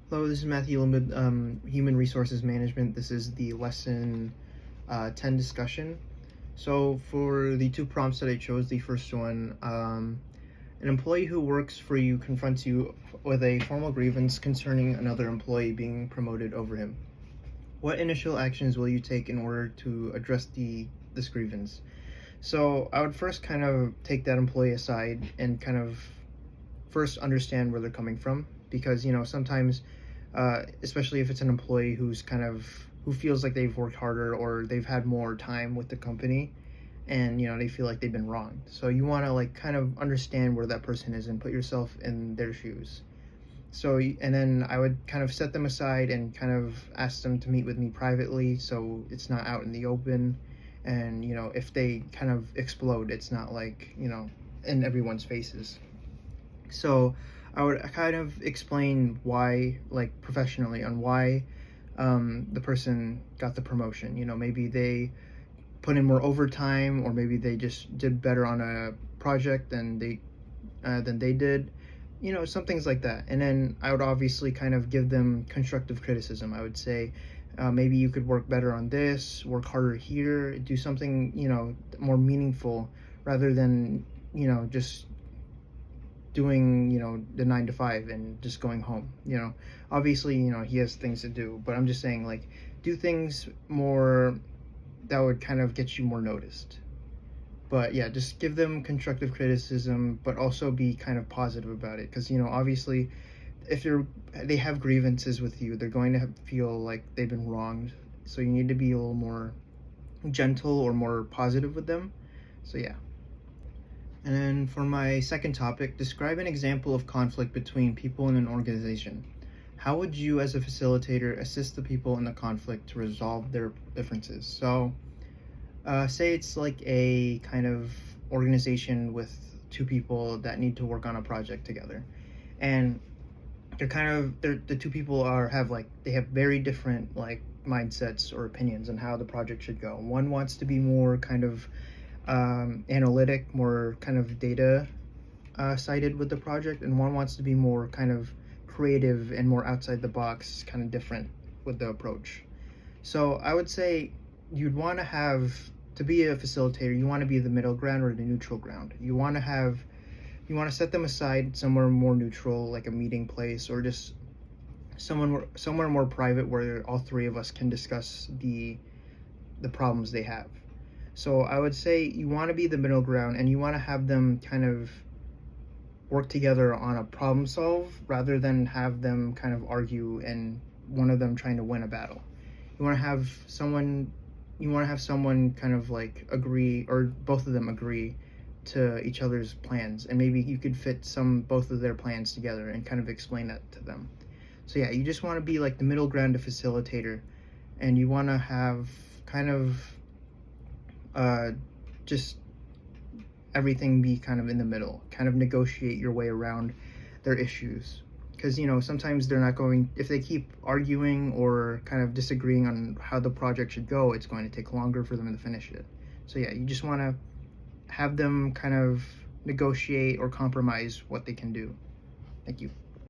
Hello, this is Matthew Lim with Human Resources Management. This is the lesson 10 discussion. So for the two prompts that I chose, the first one, an employee who works for you confronts you with a formal grievance concerning another employee being promoted over him. What initial actions will you take in order to address this grievance? So I would first kind of take that employee aside and kind of first understand where they're coming from, because sometimes especially if it's an employee who feels like they've worked harder or they've had more time with the company, and they feel like they've been wronged. So you want to like kind of understand where that person is and put yourself in their shoes. And then I would kind of set them aside and kind of ask them to meet with me privately, so it's not out in the open. And if they kind of explode, it's not like in everyone's faces. So I would kind of explain why, like professionally, on why the person got the promotion. Maybe they put in more overtime, or maybe they just did better on a project than they did. Some things like that. And then I would obviously kind of give them constructive criticism. I would say, maybe you could work better on this, work harder here, do something more meaningful, rather than just doing the 9 to 5 and just going home. Obviously he has things to do, but I'm just saying, like, do things more that would kind of get you more noticed. But yeah, just give them constructive criticism, but also be kind of positive about it, because obviously if they have grievances with you, they're going to feel like they've been wronged. So you need to be a little more gentle or more positive with them. So yeah. And then for my second topic, describe an example of conflict between people in an organization. How would you, as a facilitator, assist the people in the conflict to resolve their differences? So, say it's like a kind of organization with two people that need to work on a project together, and the two people they have very different like mindsets or opinions on how the project should go. One wants to be more kind of analytic, more kind of data sided with the project, and one wants to be more kind of creative and more outside the box, kind of different with the approach. So I would say you'd want to have, to be a facilitator, you want to be the middle ground or the neutral ground. You want to set them aside somewhere more neutral, like a meeting place, or just somewhere more private where all three of us can discuss the problems they have. So I would say you want to be the middle ground, and you want to have them kind of work together on a problem solve, rather than have them kind of argue and one of them trying to win a battle. You want to have someone kind of like agree, or both of them agree to each other's plans, and maybe you could fit both of their plans together and kind of explain that to them. So yeah, you just want to be like the middle ground, a facilitator, and you want to have kind of just everything be kind of in the middle, kind of negotiate your way around their issues. Because sometimes they're not going, if they keep arguing or kind of disagreeing on how the project should go, it's going to take longer for them to finish it. So yeah, you just want to have them kind of negotiate or compromise what they can do. Thank you.